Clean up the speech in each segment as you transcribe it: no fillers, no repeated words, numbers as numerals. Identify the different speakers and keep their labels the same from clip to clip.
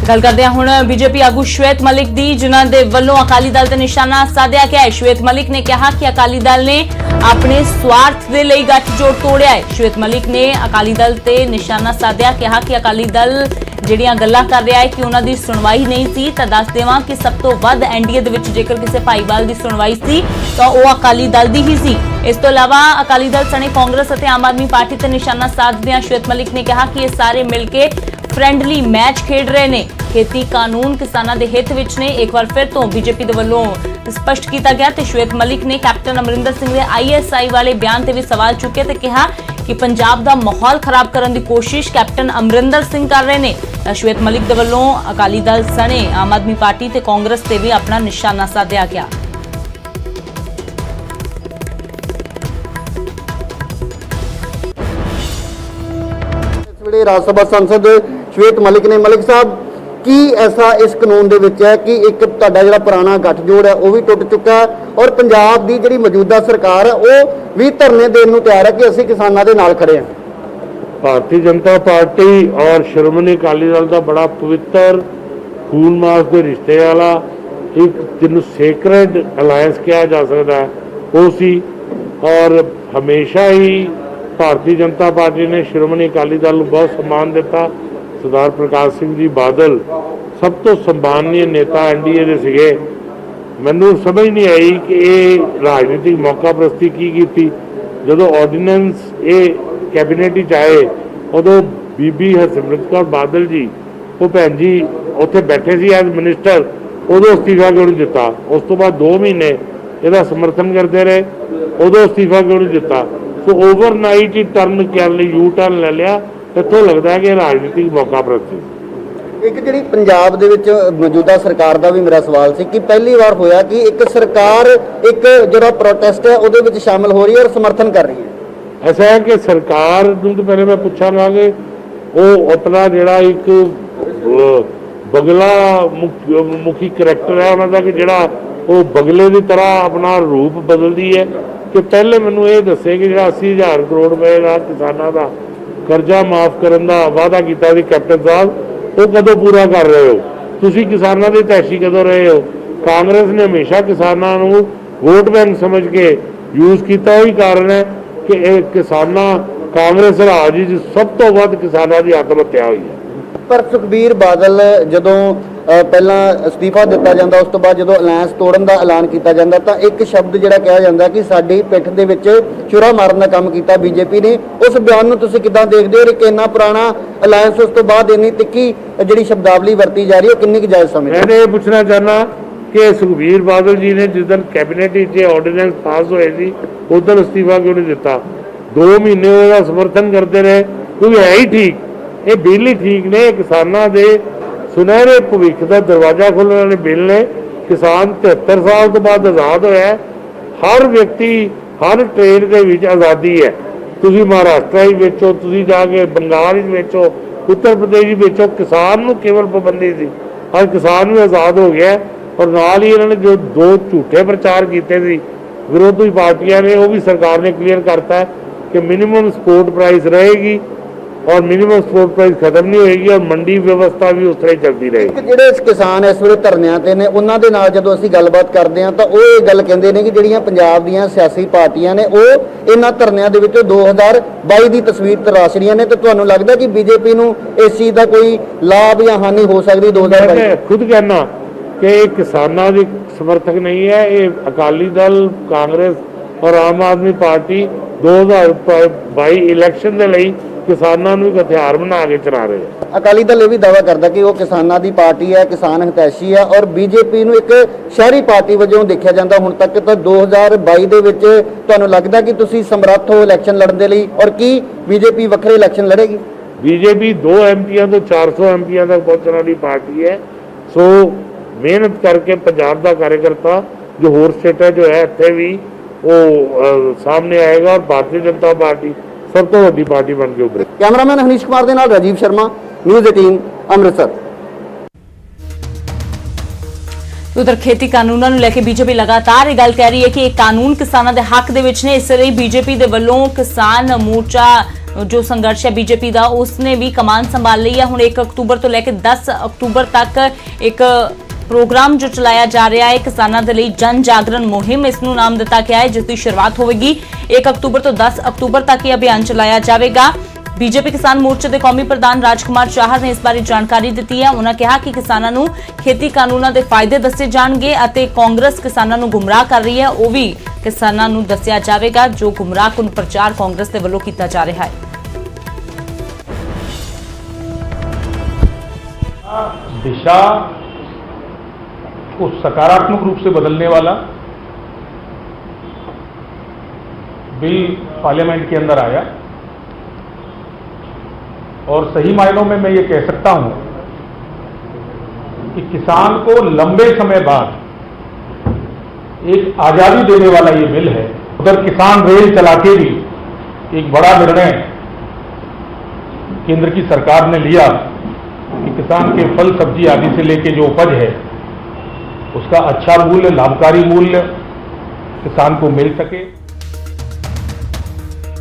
Speaker 1: गल करते हैं हुण बीजेपी आगू श्वेत मलिक दी, जिन्हां दे वल्लों अकाली दल ते निशाना साधिया गया है। श्वेत मलिक ने कहा कि अकाली दल ने अपने स्वार्थ दे लई गठजोड़ तोड़िया है। श्वेत मलिक ने अकाली दल ते निशाना साधिया, कहा कि अकाली दल ਜਿਹੜੀਆਂ ਗੱਲਾਂ ਕਰ ਰਿਹਾ ਹੈ ਕਿ ਉਹਨਾਂ ਦੀ ਸੁਣਵਾਈ ਨਹੀਂ ਸੀ, ਤਾਂ ਦੱਸ ਦੇਵਾਂ ਕਿ ਸਭ ਤੋਂ ਵੱਧ ਐਨਡੀਏ ਦੇ ਵਿੱਚ ਜੇਕਰ ਕਿਸੇ ਭਾਈਵਾਲ ਦੀ ਸੁਣਵਾਈ ਸੀ ਤਾਂ ਉਹ ਅਕਾਲੀ ਦਲ ਦੀ ਹੀ ਸੀ। ਇਸ ਤੋਂ ਇਲਾਵਾ ਅਕਾਲੀ ਦਲ ਸਣੇ ਕਾਂਗਰਸ ਅਤੇ ਆਮ ਆਦਮੀ ਪਾਰਟੀ ਤੇ ਨਿਸ਼ਾਨਾ ਸਾਧਦਿਆਂ ਸ਼ਵੇਤ ਮਲਿਕ ਨੇ ਕਿਹਾ ਕਿ ਇਹ ਸਾਰੇ ਮਿਲ ਕੇ फ्रेंडली मैच खेड रहे ने। खेती कानून किसानों के हित विच ने, एक बार फिर तो बीजेपी दे वल्लों स्पष्ट किया गया। तो श्वेत मलिक ने कैप्टन अमरिंदर सिंह के ISI वाले बयान से भी सवाल चुके तो कहा कि पंजाब का माहौल खराब करने की कोशिश कैप्टन अमरिंदर सिंह कर रहे हैं। श्वेत मलिक दे वल्लों अकाली दल सने आम आदमी पार्टी ते कांग्रेस से भी अपना निशाना साधिया गया।
Speaker 2: राज सभा सांसद श्वेत मलिक ने, मलिक साहब की ऐसा इस कानून दे विच है कि एक तुहाडा जिहड़ा पुराना गठजोड़ है वो भी टुट चुका है और पंजाब की जिहड़ी मौजूदा सरकार है वो भी धरने देने नूं तैयार है कि असीं किसानां दे नाल खड़े हैं।
Speaker 3: भारतीय जनता पार्टी और श्रोमणी अकाली दल का बड़ा पवित्र खून मास के रिश्ते वाला एक जिन्हों सेक्रेड अलायंस कहा जा सकता है वो सी, और हमेशा ही भारतीय जनता पार्टी ने श्रोमणी अकाली दल को बहुत सम्मान दिता। सरदार प्रकाश सिंह जी बादल सब तो सम्माननीय नेता एनडीए के सीगे। मैनू समझ नहीं आई कि ये राजनीतिक मौका प्रस्ती की थी। जो ऑर्डीनेंस ये कैबिनेट आए उदों बीबी हरसिमरत कौर बादल जी वो भैन जी उत्थे बैठे सी एज मिनिस्टर, उदों अस्तीफा क्यों नहीं दिता। उस तो बाद 2 महीने इसका समर्थन करते रहे, उदों अस्तीफा क्यों नहीं दिता। तो ओवरनाइट ही टर्न करने यू टर्न ले लिया। इतों लगता है कि राजनीतिक मौका प्रस्ती।
Speaker 2: एक जिहड़ी पंजाब दे विच मौजूदा सरकार का भी मेरा सवाल सी कि पहली बार होया कि एक सरकार एक जिहड़ा प्रोटेस्ट है उहदे विच शामिल हो रही है और समर्थन कर रही है।
Speaker 3: ऐसा है कि सरकार नूं तो पहले मैं पूछांगा कि वो अपना जिहड़ा एक बगला मुखी करैक्टर है उन्होंने कि जिहड़ा वो बगले की तरह अपना रूप बदलती है कि पहले मैनू ये दसे कि जिहड़ा 80,000 करोड़ रुपए का किसानों का कर्जा माफ करने का वादा किया सी कैप्टन साहब, वो कदों पूरा कर रहे हो? तुसीं किसानों की तैशी कदों रहे हो? कांग्रेस ने हमेशा किसानों को वोट बैंक समझ के यूज किया। वही कारण है कि किसाना कांग्रेस राज सब तो वध किसानों की आत्महत्या हुई है।
Speaker 2: पर सुखबीर बादल जदों पहला अस्तीफा दिता जाता उस तो बाद जो अलायंस तोड़न का ऐलान किया जाता तो एक शब्द जिहड़ा कहा जाता कि साडी पिठ दे विच छुरा मारन का काम किया बीजेपी ने। उस बयान नूं तुसीं किदां देखदे हो कि इन्ना पुराना अलायंस उस तो बाद इन्नी तिक्की जिहड़ी शब्दावली वरती जा रही है किन्नी जायज़ समझदे?
Speaker 3: मैं ये पूछना चाहना कि सुखबीर बादल जी ने जिस दिन कैबिनेट ऑर्डीनेंस पास होए सी उस दिन अस्तीफा क्यों नहीं दिता? 2 महीने उसका समर्थन करते रहे क्योंकि है ही ठीक, ये बिल ही ठीक ने। किसानों के सुनहरे भविख का दरवाजा खोलने वाले बिल ने। किसान 73 साल तो बाद आज़ाद होया। हर व्यक्ति हर ट्रेड के विच आज़ादी है। तुसीं महाराष्ट्र ही बेचो, तुसीं जाके बंगाल ही बेचो, उत्तर प्रदेश ही बेचो, किसान को केवल पाबंदी थी। आज किसान भी आज़ाद हो गया और नाल ही इन्होंने जो 2 झूठे प्रचार किए थे विरोधी पार्टियां ने वो भी सरकार ने क्लीयर करता है कि मिनिमम सपोर्ट प्राइस रहेगी और मिनिमम सपोर्ट प्राइस खत्म नहीं होएगी और मंडी व्यवस्था भी उस तरह चलती रहेगी।
Speaker 2: ਜਿਹੜੇ किसान इस ਵੇਲੇ ਧਰਨਿਆਂ ਤੇ ਨੇ ਉਹਨਾਂ ਦੇ ਨਾਲ ਜਦੋਂ ਅਸੀਂ ਗੱਲਬਾਤ ਕਰਦੇ ਹਾਂ ਤਾਂ ਉਹ ਇਹ ਗੱਲ ਕਹਿੰਦੇ ਨੇ ਕਿ ਜਿਹੜੀਆਂ ਪੰਜਾਬ ਦੀਆਂ ਸਿਆਸੀ ਪਾਰਟੀਆਂ ਨੇ ਉਹ ਇਹਨਾਂ ਧਰਨਿਆਂ ਦੇ ਵਿੱਚੋਂ 2022 ਦੀ ਤਸਵੀਰ ਤਰਾਸ਼ ਰਹੀਆਂ ਨੇ। ਤੇ ਤੁਹਾਨੂੰ ਲੱਗਦਾ ਕਿ ਬੀਜੇਪੀ ਨੂੰ ਇਸ ਚੀਜ਼ ਦਾ ਕੋਈ ਲਾਭ ਜਾਂ ਹਾਨੀ ਹੋ ਸਕਦੀ 2022?
Speaker 3: मैं खुद कहना कि किसानों की समर्थक नहीं है। ये अकाली दल, कांग्रेस और आम आदमी पार्टी 2022 इलैक्शन के लिए किसानों को एक हथियार बना के चला रहे हैं।
Speaker 2: अकाली दल ये भी दावा करता कि वो किसानों की पार्टी है, किसान हितैषी है और बीजेपी ਨੂੰ ਇੱਕ ਸ਼ਹਿਰੀ ਪਾਰਟੀ ਵਜੋਂ ਦੇਖਿਆ ਜਾਂਦਾ ਹੁਣ तक। तो 2022 ਦੇ ਵਿੱਚ ਤੁਹਾਨੂੰ ਲੱਗਦਾ ਕਿ ਤੁਸੀਂ ਸਮਰੱਥ ਹੋ ਇਲੈਕਸ਼ਨ ਲੜਨ ਦੇ ਲਈ और ਕੀ बीजेपी ਵੱਖਰੇ इलैक्शन लड़ेगी?
Speaker 3: बीजेपी 2 MPs तो 400 MPs तक पहुंचने वाली पार्टी है। सो मेहनत करके पंजाब का कार्यकर्ता जो होर स्टेट जो है इतने भी वो सामने आएगा और भारतीय जनता पार्टी सब तो वड्डी पार्टी बन के उभरे।
Speaker 2: कैमरामैन हनीश कुमार दे नाल राजीव शर्मा, न्यूज़ 18 अमृतसर।
Speaker 1: उधर खेती कानूनों ਨੂੰ ਲੈ ਕੇ बीजेपी लगातार ये गल कह रही है कि ये कानून किसानों के हक दे विच ने। इस ਲਈ बीजेपी दे वल्लों किसान मोर्चा जो संघर्ष है बीजेपी का उसने भी कमान संभाल ली है। हुण 1 अक्तूबर तो लैके 10 अक्तूबर तक एक प्रोग्राम जो चलाया जा रहा है किसानों के लिए जन जागरण मुहिम इसनूं नाम दिता गया है, जिसकी शुरुआत होगी 1 अक्तूबर तो 10 अक्तूबर तक यह अभियान चलाया जाएगा। बीजेपी किसान मोर्चे के कौमी प्रधान राजकुमार चाहर ने इस बारे जानकारी दी है। उन्होंने कहा कि किसानों नूं खेती कानूनों के फायदे दसे जाणगे अते कांग्रेस किसानों नूं गुमराह कर रही है वो भी किसानों नूं दस्सिया जाएगा, जो गुमराहकुन प्रचार कांग्रेस के वल्लों किया जा रहा है।
Speaker 4: दिशा को सकारात्मक रूप से बदलने वाला बिल पार्लियामेंट के अंदर आया और सही मायनों में मैं ये कह सकता हूं कि किसान को लंबे समय बाद एक आजादी देने वाला ये बिल है। उधर किसान रेल चला के भी एक बड़ा निर्णय केंद्र की सरकार ने लिया कि किसान के फल सब्जी आदि से लेके जो उपज है उसका अच्छा मूल्य, लाभकारी मूल्य किसान को मिल सके।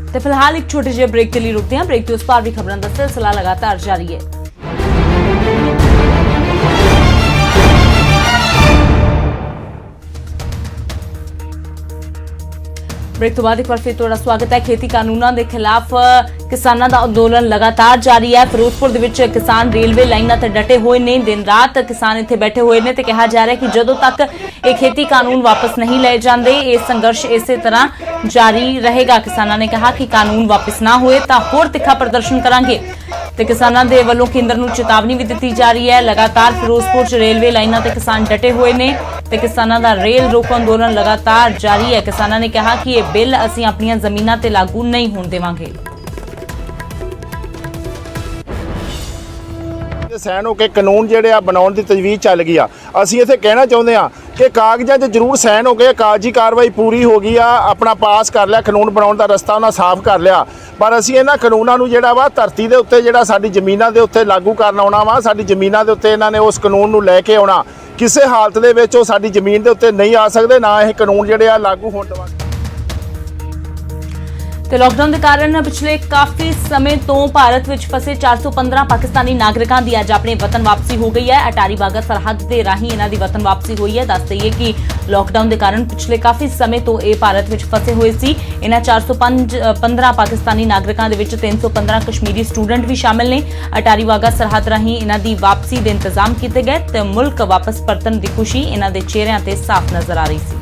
Speaker 1: तो फिलहाल एक छोटे जे ब्रेक के लिए रुकते हैं। ब्रेक के उस पार भी खबरों का सिलसिला लगातार जारी है। ब्रेक तो बाद एक बार फिर थोड़ा स्वागत है। खेती कानूनों के खिलाफ किसानों का अंदोलन लगातार जारी है। फिरोजपुर दे विच किसान रेलवे लाइनों ते डटे हुए ने, दिन रात किसान इत्थे बैठे हुए ने ते कहा जा रहा है कि जदों तक ये खेती कानून वापस नहीं लए जाते ये संघर्ष इसे तरह जारी रहेगा। किसानों ने कहा कि कानून वापस ना होए तो होर तिखा प्रदर्शन करांगे ते किसानों के वल्लों केंद्र नूं चेतावनी भी दी जा रही है। लगातार फिरोजपुर च रेलवे लाइनों ते किसान डटे हुए ने ते किसानों का रेल रोको अंदोलन लगातार जारी है। किसानों ने कहा कि यह बिल असीं अपनियां जमीनां ते लागू नहीं होण देवांगे।
Speaker 5: ਸਹਿਣ ਹੋ ਕੇ ਕਾਨੂੰਨ ਜਿਹੜੇ ਆ ਬਣਾਉਣ ਦੀ ਤਜਵੀਜ਼ ਚੱਲ ਗਈ ਆ। ਅਸੀਂ ਇੱਥੇ ਕਹਿਣਾ ਚਾਹੁੰਦੇ ਆ ਕਿ ਕਾਗਜ਼ਾਂ 'ਚ ਜ਼ਰੂਰ ਸਾਈਨ ਹੋ ਗਏ, ਕਾਗਜ਼ੀ ਕਾਰਵਾਈ ਪੂਰੀ ਹੋ ਗਈ ਆ, ਆਪਣਾ ਪਾਸ ਕਰ ਲਿਆ, ਕਾਨੂੰਨ ਬਣਾਉਣ ਦਾ ਰਸਤਾ ਉਹਨਾਂ ਸਾਫ਼ ਕਰ ਲਿਆ, ਪਰ ਅਸੀਂ ਇਹਨਾਂ ਕਾਨੂੰਨਾਂ ਨੂੰ ਜਿਹੜਾ ਵਾ ਧਰਤੀ ਦੇ ਉੱਤੇ ਜਿਹੜਾ ਸਾਡੀ ਜ਼ਮੀਨਾਂ ਦੇ ਉੱਤੇ ਲਾਗੂ ਕਰਨ ਆਉਣਾ ਵਾ, ਸਾਡੀ ਜ਼ਮੀਨਾਂ ਦੇ ਉੱਤੇ ਇਹਨਾਂ ਨੇ ਉਸ ਕਾਨੂੰਨ ਨੂੰ ਲੈ ਕੇ ਆਉਣਾ। ਕਿਸੇ ਹਾਲਤ ਦੇ ਵਿੱਚ ਉਹ ਸਾਡੀ ਜ਼ਮੀਨ ਦੇ ਉੱਤੇ ਨਹੀਂ ਆ ਸਕਦੇ, ਨਾ ਇਹ ਕਾਨੂੰਨ ਜਿਹੜੇ ਆ ਲਾਗੂ ਹੋਣ ਦੇਵਾਂਗੇ।
Speaker 1: ਤੇ ਲੌਕਡਾਊਨ ਦੇ ਕਾਰਨ ਪਿਛਲੇ ਕਾਫੀ ਸਮੇਂ ਤੋਂ ਭਾਰਤ ਵਿੱਚ ਫਸੇ 415 ਪਾਕਿਸਤਾਨੀ ਨਾਗਰਿਕਾਂ ਦੀ ਅੱਜ ਆਪਣੇ ਵਤਨ ਵਾਪਸੀ ਹੋ ਗਈ ਹੈ। ਅਟਾਰੀ ਵਾਗਾ ਸਰਹੱਦ ਦੇ ਰਾਹੀਂ ਇਹਨਾਂ ਦੀ ਵਤਨ ਵਾਪਸੀ ਹੋਈ ਹੈ। ਦੱਸ ਦਈਏ ਕਿ ਲੌਕਡਾਊਨ ਦੇ ਕਾਰਨ ਪਿਛਲੇ ਕਾਫੀ ਸਮੇਂ ਤੋਂ ਇਹ ਭਾਰਤ ਵਿੱਚ ਫਸੇ ਹੋਏ ਸੀ। ਇਹਨਾਂ 415 ਪਾਕਿਸਤਾਨੀ ਨਾਗਰਿਕਾਂ ਦੇ ਵਿੱਚ 315 ਕਸ਼ਮੀਰੀ ਸਟੂਡੈਂਟ ਵੀ ਸ਼ਾਮਿਲ ਨੇ। ਅਟਾਰੀ ਵਾਗਾ ਸਰਹੱਦ ਰਾਹੀਂ ਇਹਨਾਂ ਦੀ ਵਾਪਸੀ ਦੇ ਇੰਤਜ਼ਾਮ ਕੀਤੇ ਗਏ ਤੇ ਮੁਲਕ ਵਾਪਸ ਪਰਤਣ ਦੀ ਖੁਸ਼ੀ ਇਹਨਾਂ ਦੇ ਚਿਹਰਿਆਂ ਤੇ ਸਾਫ਼ ਨਜ਼ਰ ਆ ਰਹੀ ਸੀ।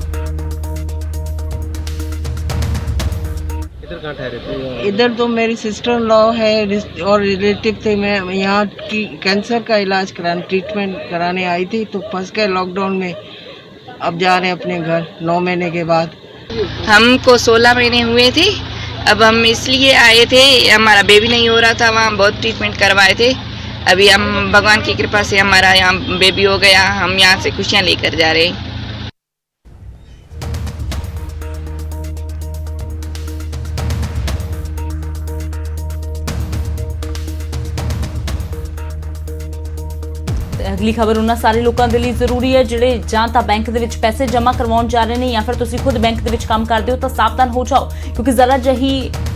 Speaker 6: इधर तो मेरी सिस्टर लॉ है और रिलेटिव थे। मैं यहाँ की कैंसर का इलाज कराने ट्रीटमेंट कराने आई थी तो फंस गए लॉकडाउन में। अब जा रहे हैं अपने घर 9 महीने के बाद।
Speaker 7: हमको 16 महीने हुए थे। अब हम इसलिए आए थे, हमारा बेबी नहीं हो रहा था, वहाँ बहुत ट्रीटमेंट करवाए थे। अभी हम भगवान की कृपा से हमारा यहाँ बेबी हो गया, हम यहाँ से खुशियाँ लेकर जा रहे हैं।
Speaker 1: अगली खबर उन्होंने सारे लोगों के लिए जरूरी है जिहड़े जां तां बैंक दे विच पैसे जमा करवाउण जा रहे हैं या फिर तुसीं खुद बैंक दे विच काम करदे हो तो सावधान हो जाओ, क्योंकि जरा जही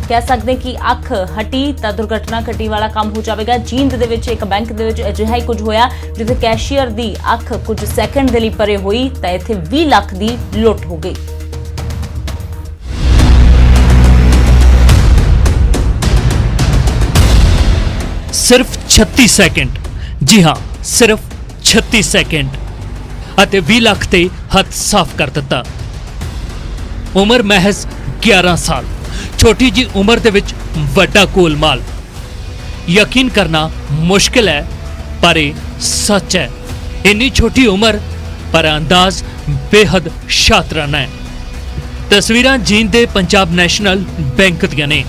Speaker 1: कह सकते हैं कि अख हटी तो दुर्घटना घटी वाला काम हो जाएगा। जींद दे विच एक बैंक दे विच अजिहा ही कुछ होया जिथे कैशियर दी अख कुछ सैकंड दे लई परे हुई तो इत्थे 20 लाख दी लुट हो गई।
Speaker 8: सिर्फ 36 सेकंड, जी हाँ सिर्फ 36 सेकंड ਅਤੇ 20 ਲੱਖ ਤੇ ਹੱਥ ਸਾਫ਼ ਕਰ ਦਿੱਤਾ। ਉਮਰ ਮਹਿਜ਼ 11 ਸਾਲ, ਛੋਟੀ ਜੀ ਉਮਰ ਦੇ ਵਿੱਚ ਵੱਡਾ ਗੋਲਮਾਲ। ਯਕੀਨ ਕਰਨਾ ਮੁਸ਼ਕਿਲ ਹੈ ਪਰ ਇਹ ਸੱਚ ਹੈ। ਇੰਨੀ ਛੋਟੀ ਉਮਰ ਪਰ ਅੰਦਾਜ਼ ਬੇहद ਸ਼ਾਤਰਾਨਾ ਹੈ। ਤਸਵੀਰਾਂ ਜੀਂਦ ਦੇ ਪੰਜਾਬ ਨੈਸ਼ਨਲ ਬੈਂਕ ਦੀਆਂ ਨੇ,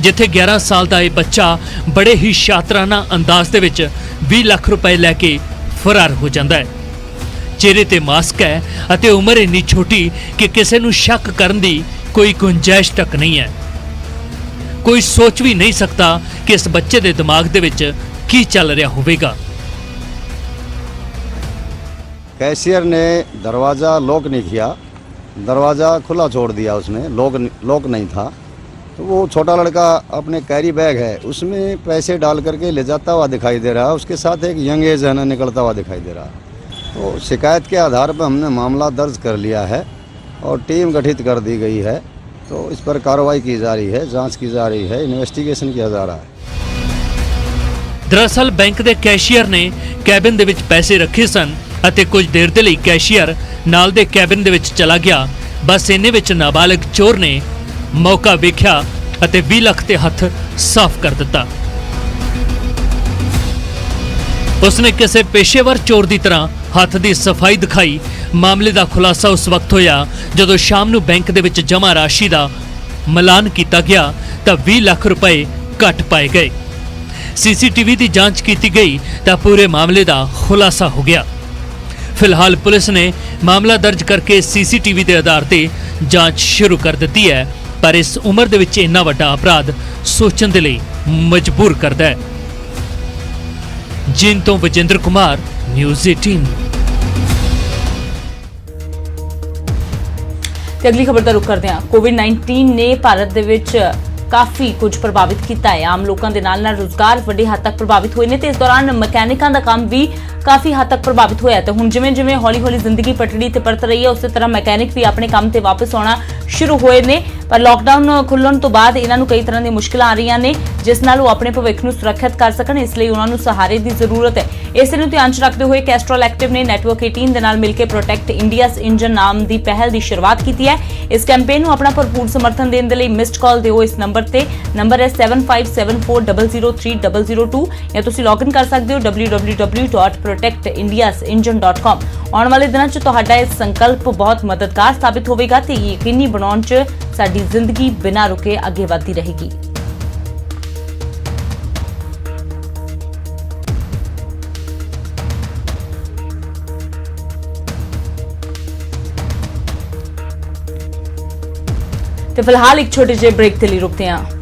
Speaker 8: ਜਿੱਥੇ 11 ਸਾਲ ਦਾ ਇਹ ਬੱਚਾ ਬੜੇ ਹੀ ਸ਼ਾਤਰਾਨਾ ਅੰਦਾਜ਼ ਦੇ ਵਿੱਚ 20 ਲੱਖ ਰੁਪਏ ਲੈ ਕੇ ਫਰਾਰ ਹੋ ਜਾਂਦਾ ਹੈ। ਚਿਹਰੇ ਤੇ ਮਾਸਕ ਹੈ ਅਤੇ ਉਮਰ ਇੰਨੀ ਛੋਟੀ ਕਿ ਕਿਸੇ ਨੂੰ ਸ਼ੱਕ ਕਰਨ ਦੀ ਕੋਈ ਗੁੰਜਾਇਸ਼ ਤੱਕ ਨਹੀਂ ਹੈ। ਕੋਈ ਸੋਚ ਵੀ ਨਹੀਂ ਸਕਦਾ ਕਿ ਇਸ ਬੱਚੇ ਦੇ ਦਿਮਾਗ ਦੇ ਵਿੱਚ ਕੀ ਚੱਲ ਰਿਹਾ ਹੋਵੇਗਾ।
Speaker 9: कैशियर ने दरवाज़ा लॉक नहीं किया, दरवाज़ा खुला छोड़ दिया उसने, लॉक नहीं था। तो वो छोटा लड़का अपने कैरी बैग है उसमें पैसे डाल करके ले जाता हुआ दिखाई दे रहा है, उसके साथ एक यंग एज है ना निकलता हुआ दिखाई दे रहा है। तो शिकायत के आधार पर हमने मामला दर्ज कर लिया है और टीम गठित कर दी गई है। तो इस पर कार्रवाई की जा रही है, जांच की जा रही है, इन्वेस्टिगेशन किया जा रहा है।
Speaker 8: ਦਰਅਸਲ ਬੈਂਕ ਦੇ ਕੈਸ਼ੀਅਰ ਨੇ ਕੈਬਿਨ ਦੇ ਵਿੱਚ ਪੈਸੇ ਰੱਖੇ ਸਨ ਅਤੇ ਕੁਝ ਦੇਰ ਦੇ ਲਈ ਕੈਸ਼ੀਅਰ ਨਾਲ ਦੇ ਕੈਬਿਨ ਦੇ ਵਿੱਚ ਚਲਾ ਗਿਆ। ਬਸ ਇੰਨੇ ਵਿੱਚ ਨਾਬਾਲਗ ਚੋਰ ਨੇ ਮੌਕਾ ਵੇਖਿਆ ਅਤੇ 20 ਲੱਖ ਤੇ ਹੱਥ ਸਾਫ਼ ਕਰ ਦਿੱਤਾ। ਉਸਨੇ ਕਿਸੇ ਪੇਸ਼ੇਵਰ ਚੋਰ ਦੀ ਤਰ੍ਹਾਂ ਹੱਥ ਦੀ ਸਫਾਈ ਦਿਖਾਈ। ਮਾਮਲੇ ਦਾ ਖੁਲਾਸਾ ਉਸ ਵਕਤ ਹੋਇਆ ਜਦੋਂ ਸ਼ਾਮ ਨੂੰ ਬੈਂਕ ਦੇ ਵਿੱਚ ਜਮ੍ਹਾਂ ਰਾਸ਼ੀ ਦਾ ਮਲਾਨ ਕੀਤਾ ਗਿਆ ਤਾਂ 20 ਲੱਖ ਰੁਪਏ ਘੱਟ ਪਾਏ ਗਏ। ਸੀਸੀਟੀਵੀ ਦੀ ਜਾਂਚ ਕੀਤੀ ਗਈ ਤਾਂ ਪੂਰੇ ਮਾਮਲੇ ਦਾ ਖੁਲਾਸਾ ਹੋ ਗਿਆ। ਫਿਲਹਾਲ ਪੁਲਿਸ ਨੇ ਮਾਮਲਾ ਦਰਜ ਕਰਕੇ ਸੀਸੀਟੀਵੀ ਦੇ ਆਧਾਰ ਤੇ ਜਾਂਚ ਸ਼ੁਰੂ ਕਰ ਦਿੱਤੀ ਹੈ, ਪਰ ਇਸ ਉਮਰ ਦੇ ਵਿੱਚ ਇੰਨਾ ਵੱਡਾ ਅਪਰਾਧ ਸੋਚਣ ਦੇ ਲਈ ਮਜਬੂਰ ਕਰਦਾ ਹੈ। ਜਿੰਨ ਤੋਂ ਵਿਜੇਂਦਰ ਕੁਮਾਰ, ਨਿਊਜ਼ 18।
Speaker 1: ਤੇ ਅਗਲੀ ਖਬਰ ਦਾ ਰੁਖ ਕਰਦੇ ਹਾਂ। ਕੋਵਿਡ-19 ਨੇ ਭਾਰਤ ਦੇ ਵਿੱਚ ਕਾਫੀ ਕੁਝ ਪ੍ਰਭਾਵਿਤ ਕੀਤਾ ਹੈ। ਆਮ ਲੋਕਾਂ ਦੇ ਨਾਲ ਰੁਜ਼ਗਾਰ ਵੱਡੀ ਹੱਦ ਤੱਕ ਪ੍ਰਭਾਵਿਤ ਹੋਏ ਨੇ ਤੇ ਇਸ ਦੌਰਾਨ ਮਕੈਨਿਕਾਂ ਦਾ ਕੰਮ ਵੀ ਕਾਫੀ ਹੱਦ ਤੱਕ ਪ੍ਰਭਾਵਿਤ ਹੋਇਆ। ਤੇ ਹੁਣ ਜਿਵੇਂ ਜਿਵੇਂ ਹੌਲੀ-ਹੌਲੀ ਜ਼ਿੰਦਗੀ ਪਟੜੀ ਤੇ ਪਰਤ ਰਹੀ ਹੈ, ਉਸੇ ਤਰ੍ਹਾਂ ਮਕੈਨਿਕ ਵੀ ਆਪਣੇ ਕੰਮ ਤੇ ਵਾਪਸ ਆਉਣਾ ਸ਼ੁਰੂ ਹੋਏ ਨੇ। ਪਰ ਲਾਕਡਾਊਨ ਖੁੱਲਣ ਤੋਂ ਬਾਅਦ ਇਹਨਾਂ ਨੂੰ ਕਈ ਤਰ੍ਹਾਂ ਦੀਆਂ ਮੁਸ਼ਕਲਾਂ ਆ ਰਹੀਆਂ ਨੇ, ਜਿਸ ਨਾਲ ਉਹ ਆਪਣੇ ਭਵਿੱਖ ਨੂੰ ਸੁਰੱਖਿਅਤ ਕਰ ਸਕਣ। ਇਸ ਲਈ ਉਹਨਾਂ ਨੂੰ ਸਹਾਰੇ ਦੀ ਜ਼ਰੂਰਤ ਹੈ। ਇਸੇ ਨੂੰ ਧਿਆਨ 'ਚ ਰੱਖਦੇ ਹੋਏ ਕੈਸਟਰੋਲ ਐਕਟਿਵ ਨੇ ਨੈਟਵਰਕ 18 ਦੇ ਨਾਲ ਮਿਲ ਕੇ ਪ੍ਰੋਟੈਕਟ ਇੰਡੀਆਸ ਇੰਜਨ ਨਾਮ ਦੀ ਪਹਿਲ ਦੀ ਸ਼ੁਰੂਆਤ ਕੀਤੀ ਹੈ। ਇਸ ਕੈਂਪੇਨ ਨੂੰ ਆਪਣਾ ਭਰਪੂਰ ਸਮਰਥਨ ਦੇਣ ਦੇ ਲਈ ਮਿਸਡ ਕਾਲ ਦਿਓ ਇਸ ਨੰਬਰ ਤੇ। ਨੰਬਰ ਹੈ 7574002002 ਜਾਂ ਤੁਸੀਂ ਲੌਗਇਨ ਕਰ ਸਕਦੇ ਹੋ www.protectindiasengine.com। ਆਉਣ ਵਾਲੇ ਦਿਨਾਂ 'ਚ ਤੁਹਾਡਾ ਇਹ ਸੰਕਲਪ ਬਹੁਤ ਮਦਦਗਾਰ ਸਾਬਿਤ ਹੋਵੇਗਾ ਤੇ ਯਕੀਨੀ ਬਣਾਉਣ 'ਚ ਸਾਡੀ ਜ਼ਿੰਦਗੀ ਬਿਨਾਂ ਰੁਕੇ ਅੱਗੇ ਵਧਦੀ ਰਹੇਗੀ। ਤੇ ਫਿਲਹਾਲ ਇੱਕ ਛੋਟੇ ਜਿਹੇ ਬ੍ਰੇਕ ਦੇ ਲਈ ਰੁਕਦੇ ਹਾਂ।